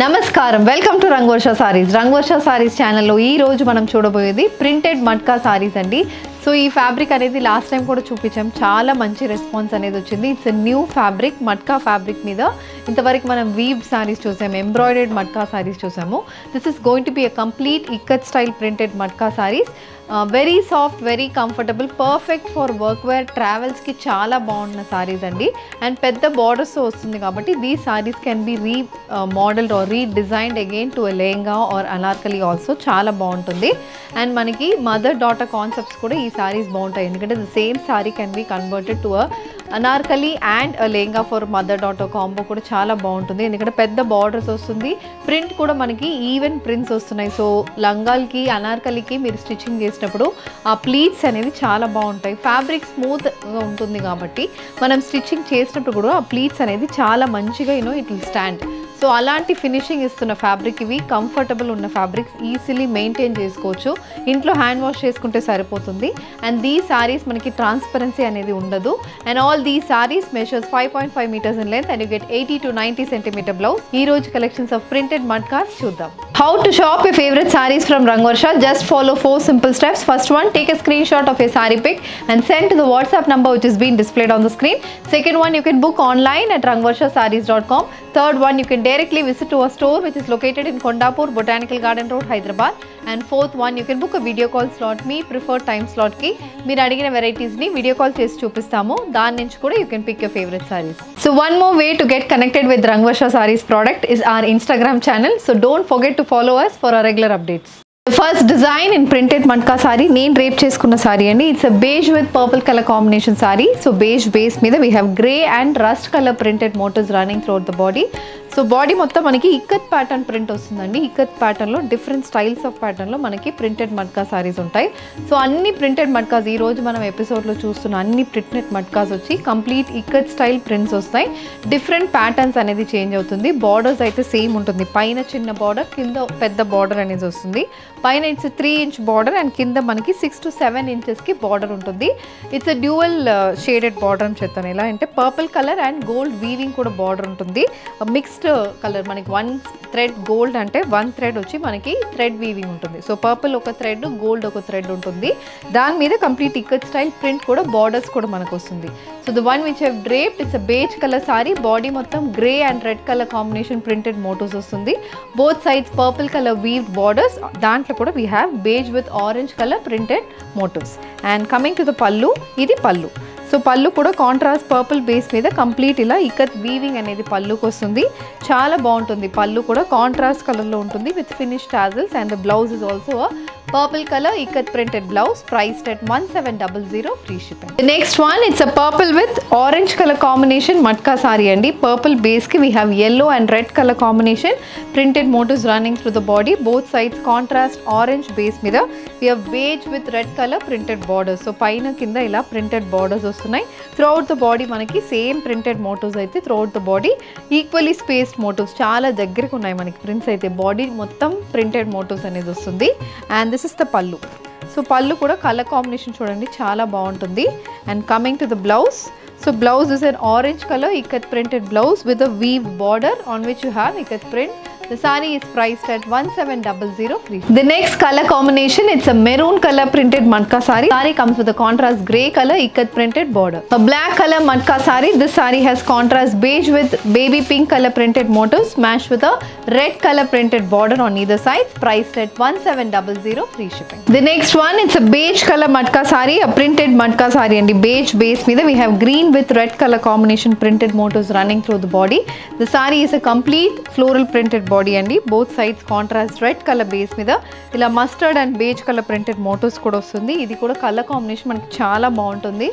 నమస్కారం welcome to Rangavarsha saris ఛానల్లో ఈ రోజు మనం చూడబోయేది ప్రింటెడ్ మట్కా సారీస్ అండి. సో ఈ ఫ్యాబ్రిక్ అనేది లాస్ట్ టైం కూడా చూపించాం, చాలా మంచి రెస్పాన్స్ అనేది వచ్చింది. It's a new fabric, matka fabric మీద ఇంతవరకు మనం వీవ్డ్ సారీస్ చూసాము, ఎంబ్రాయిడర్డ్ మట్కా సారీస్ చూసాము. This is going to be a complete ikat style printed matka saris. Very soft, very comfortable, perfect for work wear, ట్రావెల్స్కి చాలా బాగున్న సారీస్ అండి. అండ్ పెద్ద బార్డర్స్ వస్తుంది కాబట్టి these saris can be modelled or redesigned again to a lehenga or Anarkali also. చాలా బాగుంటుంది. అండ్ మనకి మదర్ డాటర్ కాన్సెప్ట్స్ కూడా ఈ సారీస్ బాగుంటాయి, ఎందుకంటే the same sorry can be converted to a Anarkali and lehenga for mother daughter combo కూడా చాలా బాగుంటుంది, ఎందుకంటే పెద్ద బార్డర్స్ వస్తుంది. ప్రింట్ కూడా మనకి ఈవెన్ ప్రింట్స్ వస్తున్నాయి. సో లంగాలకి అనార్కలికి మీరు స్టిచ్చింగ్ చేసినప్పుడు ఆ ప్లీట్స్ అనేవి చాలా బాగుంటాయి. ఫ్యాబ్రిక్ స్మూత్గా ఉంటుంది కాబట్టి మనం స్టిచ్చింగ్ చేసినప్పుడు కూడా ఆ ప్లీట్స్ అనేది చాలా మంచిగా ఇట్ విల్ స్టాండ్. సో అలాంటి ఫినిషింగ్ ఇస్తున్న ఫ్యాబ్రిక్ ఇవి. కంఫర్టబుల్ ఉన్న ఫ్యాబ్రిక్స్, ఈజీలీ మెయింటైన్ చేసుకోవచ్చు, ఇంట్లో హ్యాండ్ వాష్ చేసుకుంటే సరిపోతుంది. అండ్ దీ సారీస్ మనకి ట్రాన్స్పరెన్సీ అనేది ఉండదు. అండ్ ఆల్ దీ saris measures 5.5 meters in length and you get 80 to 90 centimeter blouse. ఈ రోజు కలెక్షన్స్ ఆఫ్ ప్రింటెడ్ మట్కాస్ చూద్దాం. How to shop your favorite sarees from Rangvarsha? Just follow 4 simple steps. First one, take a screenshot of your saree pic and send to the WhatsApp number which is being displayed on the screen. Second one, you can book online at rangvarshasarees.com. Third one, you can directly visit to our store which is located in Kondapur, Botanical Garden Road, Hyderabad. And fourth one, you can book a video call slot. Me preferred time slot ki meer adigina varieties ni video call chesi chupistamu. Dani nunchi kuda you can pick your favorite sarees. So one more way to get connected with Rangvarsha Sarees product is our Instagram channel. So don't forget to follow us for our regular updates. The first design in printed matka saree, neen drape cheskunna saree andi. It's a beige with purple color combination saree. So beige base మీద we have grey and rust color printed motifs running throughout the body. So body మొత్తం మనకి ikat pattern print వస్తుందండి. ఇక్కత్ ప్యాటర్న్లో different styles of ప్యాటర్న్లో మనకి printed matka saris ఉంటాయి. So అన్ని printed మట్కాస్ ఈ రోజు మనం ఎపిసోడ్లో చూస్తున్న అన్ని ప్రింటెడ్ మట్కాస్ వచ్చి కంప్లీట్ ఇక్కత్ స్టైల్ ప్రింట్స్ వస్తాయి. డిఫరెంట్ ప్యాటర్న్స్ అనేది చేంజ్ అవుతుంది. బార్డర్స్ అయితే సేమ్ ఉంటుంది, పైన చిన్న బార్డర్, కింద పెద్ద బార్డర్ అనేది వస్తుంది. పైన ఇట్స్ 3 inch బార్డర్ అండ్ కింద మనకి 6 to 7 inchesకి బార్డర్ ఉంటుంది. ఇట్స్ డ్యూయల్ షేడెడ్ బార్డర్ అని చెప్తాను. ఎలా అంటే purple colour and gold weaving కూడా బార్డర్ ఉంటుంది. మిక్స్డ్ కలర్, మనకి 1 thread గోల్డ్ అంటే 1 thread వచ్చి మనకి థ్రెడ్ వీవింగ్ ఉంటుంది. సో పర్పుల్ ఒక థ్రెడ్, గోల్డ్ ఒక థ్రెడ్ ఉంటుంది. దాని మీద కంప్లీట్ ఇక్కత్ స్టైల్ ప్రింట్ కూడా, బార్డర్స్ కూడా మనకు వస్తుంది. So the one which have draped, it's a beige colour sari. Body మొత్తం grey and red colour combination printed motifs వస్తుంది. Both sides purple colour weaved borders, దాంట్లో కూడా we have beige with orange colour printed motifs. And coming to the pallu, ఇది pallu. So pallu కూడా contrast purple base మీద complete ఇలా ikat weaving అనేది పళ్ళుకి వస్తుంది. చాలా బాగుంటుంది. పళ్ళు కూడా కాంట్రాస్ట్ కలర్లో ఉంటుంది with finish tassels. And the blouse is also purple color ikat printed blouse, priced at 1700, free shipping. The next one, it's a purple with orange color combination matka saree andi. Purple base ki we have yellow and red color combination printed motifs running through the body. Both sides contrast orange base mida we have beige with red color printed borders. So paina kinda ila printed borders vastunayi. Throughout the body manaki same printed motifs aithe throughout the body equally spaced motifs chaala దగ్గరికి ఉన్నాయి మనకి prints అయితే. Body మొత్తం printed motifs అనేది వస్తుంది. And this is the pallu. So pallu kuda color combination chudandi chaala baaguntundi. And coming to the blouse, so blouse is an orange color ikat printed blouse with a weave border on which you have ikat print. The saree is priced at 1700, free. The next color combination, it's a maroon color printed matka saree. Saree comes with a contrast grey color ikat printed border. A black color matka saree. This saree has contrast beige with baby pink color printed motifs matched with a red color printed border on either side. Priced at 1700, free shipping. The next one, it's a beige color matka saree, a printed matka saree and the beige base మీద we have green with red color combination printed motifs running through the body. The saree is a complete floral printed body అండి. Both sides contrast red colour base మీద ఇలా mustard and beige colour printed motifs కూడా వస్తుంది. ఇది కూడా colour combination మనకి చాలా బాగుంటుంది.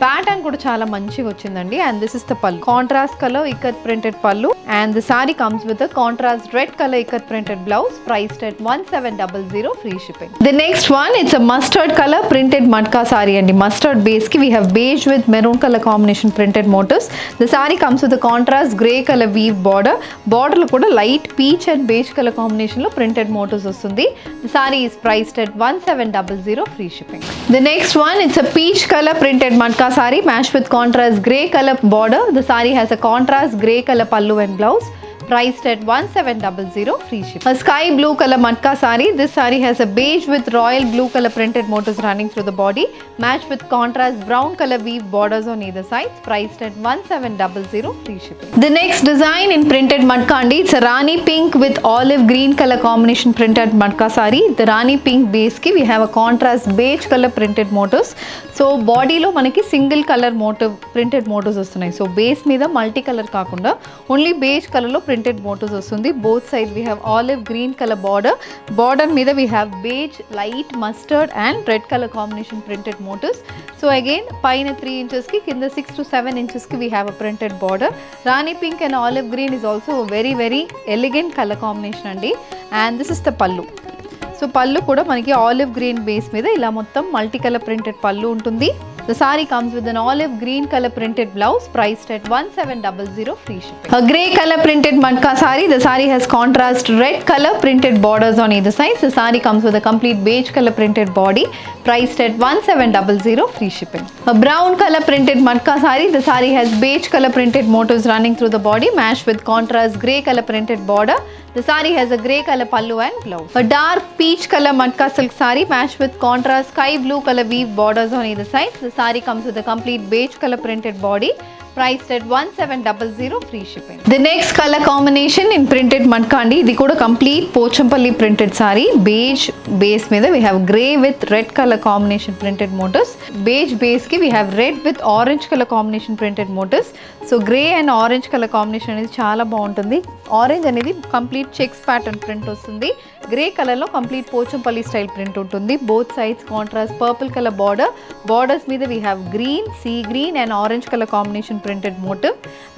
ప్యాటర్న్ కూడా చాలా మంచిగా వచ్చిందండి. అండ్ దిస్ ఇస్ ద పల్లు, contrast colour ikat printed pallu. And the sorry comes with contrast red colour ikat printed blouse, priced at 1700, free shipping. The next one, it's a mustard color printed matka saree అండి. Mustard base కి we have beige with maroon color combination printed motifs. The saree comes with a contrast grey color weave border. Border లో కూడా light peach and beige colour combination లో printed motifs వస్తుంది. The saree is priced at 1700, free shipping. The next one, it's a peach color printed matka saree matched with contrast grey color border. The saree has a contrast grey color pallu and blouse. priced at 1700 free shipping. A sky blue color matka saree. This saree has a beige with royal blue color printed motifs running through the body, matched with contrast brown color weave borders on either side, priced at 1700 free shipping. The next design in printed matka andi. It's a Rani pink with olive green color combination printed matka saree. The Rani pink base ki we have a contrast beige color printed motifs. So body lo manaki single color motif printed motifs vastunayi. So base మీద multi colour కాకుండా only beige colour లో printed motifs వస్తుంది. Both side we have olive green colour border మీద we have beige light mustard and red colour combination printed motifs. So again పైన 3 inches కి కింద 6 to 7 inches కి we have a printed border. Rani pink and olive green is also very very elegant colour combination అండి. And this is the పల్లు. So పల్లు కూడా మనకి olive green base మీద ఇలా మొత్తం మల్టీ కలర్ ప్రింటెడ్ పల్లు ఉంటుంది. The saree comes with an olive green color printed blouse, priced at 1700 free shipping. A grey color printed matka saree. The saree has contrast red color printed borders on either side. The saree comes with a complete beige color printed body, priced at 1700 free shipping. A brown color printed matka saree. The saree has beige color printed motifs running through the body, matched with contrast grey color printed border. The saree has a grey color pallu and blouse. A dark peach color matka silk saree matched with contrast sky blue color weave borders on either side. The saree comes with a complete beige color printed body, priced at 1700 free shipping. The next color combination in printed matka andi. Idi kuda complete pochampalli printed saree. Beige base meeda we have grey with red color combination printed motifs. Beige base ki we have red with orange color combination printed motifs. So grey and orange color combination అనేది చాలా బాగుంటుంది. Orange అనేది complete checks pattern print వస్తుంది. Grey కలర్లో complete Pochampally style print ఉంటుంది. Both sides contrast purple colour borders మీద we have green, sea green and orange colour combination printed motif,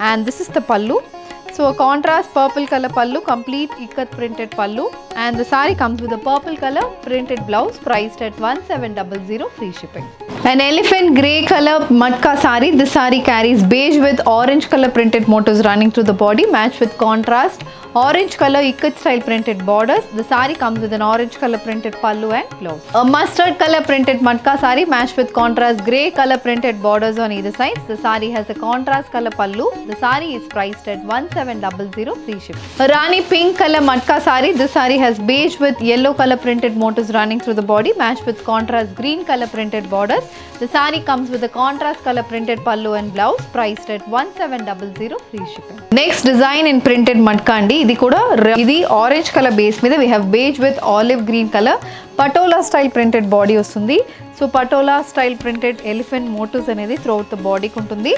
and this is the pallu. So a contrast purple color pallu, complete ikat printed pallu, and the saree comes with a purple color printed blouse, priced at 1700 free shipping. An elephant grey color matka saree. This saree carries beige with orange color printed motifs running through the body, matched with contrast orange color ikat style printed borders. The saree comes with an orange color printed pallu and blouse. A mustard color printed matka saree matched with contrast grey color printed borders on either side. The saree has a contrast color pallu. The saree is priced at 1700 free shipping. A Rani pink color matka saree. This saree has beige with yellow color printed motifs running through the body, matched with contrast green color printed borders. The saree comes with a contrast color printed pallu and blouse, priced at 1700 free shipping. Next design in printed matka andi. ఇది కూడా ఇది orange colour base మీద we have beige with olive green colour patola style printed body వస్తుంది. So patola style printed elephant motifs అనేది throughout the బాడీకి ఉంటుంది.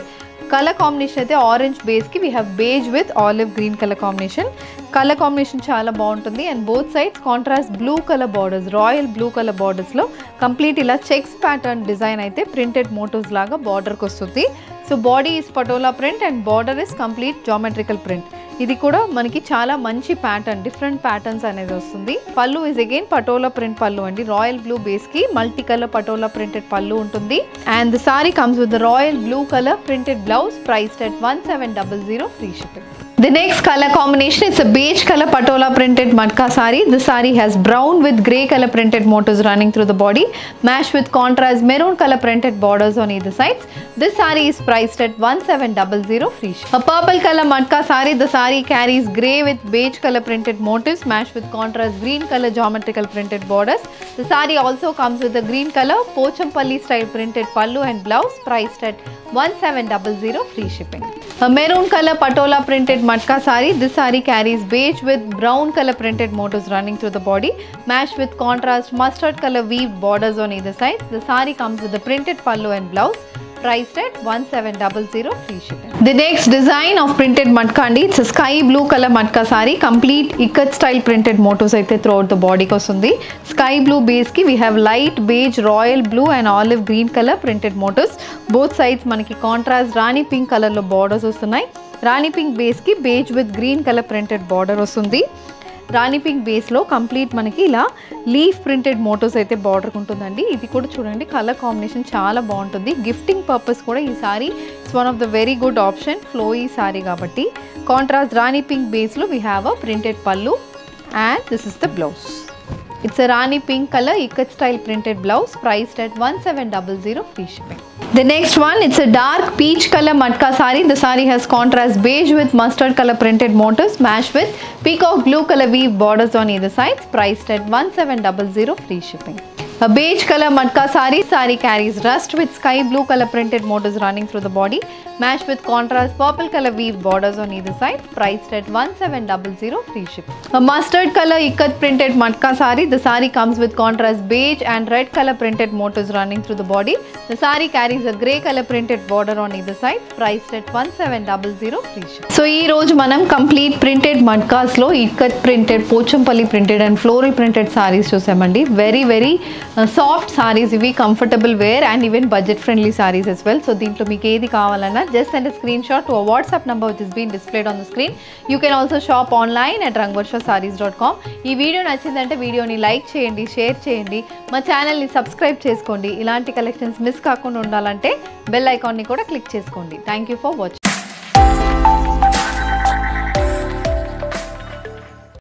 Colour combination అయితే orange బేస్కి we have beige with olive green colour combination చాలా బాగుంటుంది. And both sides contrast blue colour borders, royal blue colour బార్డర్స్లో complete ఇలా చెక్స్ ప్యాటర్న్ డిజైన్ అయితే ప్రింటెడ్ మోటివ్స్ లాగా బార్డర్కి వస్తుంది. So body is patola print and border is complete geometrical print. ఇది కూడా మనకి చాలా మంచి ప్యాటర్న్, డిఫరెంట్ ప్యాటర్న్స్ అనేది వస్తుంది. పల్లు ఇస్ అగైన్ పటోలా ప్రింట్ పల్లు అండి. రాయల్ బ్లూ బేస్ కి మల్టీ కలర్ పటోలా ప్రింటెడ్ పల్లు ఉంటుంది. And the sorry comes with the royal blue colour printed blouse, priced at 1700 free shipping. The next color combination is a beige color patola printed matka saree. The saree has brown with grey color printed motifs running through the body, matched with contrast maroon color printed borders on either sides. This saree is priced at 1700 free shipping. A purple color matka saree. The saree carries grey with beige color printed motifs, matched with contrast green color geometrical printed borders. The saree also comes with a green color pochampalli style printed pallu and blouse, priced at 1700 free shipping. A maroon color patola printed matka saree. This saree carries beige with brown color printed motifs running through the body, matched with contrast mustard color weaved borders on either side. The saree comes with a printed pallu and blouse, priced at 1700 free shipping. The next design of printed matka andi, it's a sky blue color matka saree, complete ikat style printed motifs aithe throughout the body ki ostundi. Sky blue base ki we have light beige, royal blue and olive green color printed motifs. Both sides manaki contrast rani pink color lo borders ostunnai. Rani pink base ki beige with green color printed border ostundi. Rani pink బేస్లో complete మనకి ఇలా leaf printed motifs అయితే border ఉంటుందండి. ఇది కూడా చూడండి colour combination చాలా బాగుంటుంది. గిఫ్టింగ్ పర్పస్ కూడా ఈ sari it's one of the very good option. Flowy sari కాబట్టి కాంట్రాస్ట్ రాణి పింక్ బేస్లో we have a printed pallu and this is the blouse. It's a Rani pink color ikat style printed blouse priced at 1700 free shipping. The next one, it's a dark peach color matka sari. The sari has contrast beige with mustard color printed motifs matched with peacock blue color weave borders on either sides priced at 1700 free shipping. A beige color matka sari. Sari carries rust with sky blue color printed motifs running through the body matched with contrast purple color weave borders on either side priced at 1700 free shipping. A mustard color ikat printed matka sari. The sari comes with contrast beige and red color printed motifs running through the body. The sari carries a grey color printed border on either side priced at 1700 free shipping. So ee roju manam complete printed matkas lo ikat printed, pochampalli printed and floral printed sarees chusamandi. Very soft saris ఇవి, comfortable wear and even budget friendly saris as well. So దీంట్లో మీకు ఏది కావాలన్నా just send a screenshot to a WhatsApp number which is being displayed on the screen. You can also shop online at rangvarshasarees.com. ఈ video నచ్చిందంటే వీడియోని like చేయండి, share చేయండి, మా ఛానల్ని సబ్స్క్రైబ్ చేసుకోండి. ఇలాంటి కలెక్షన్స్ మిస్ కాకుండా ఉండాలంటే బెల్ ఐకాన్ని కూడా క్లిక్ చేసుకోండి. Thank you for watching.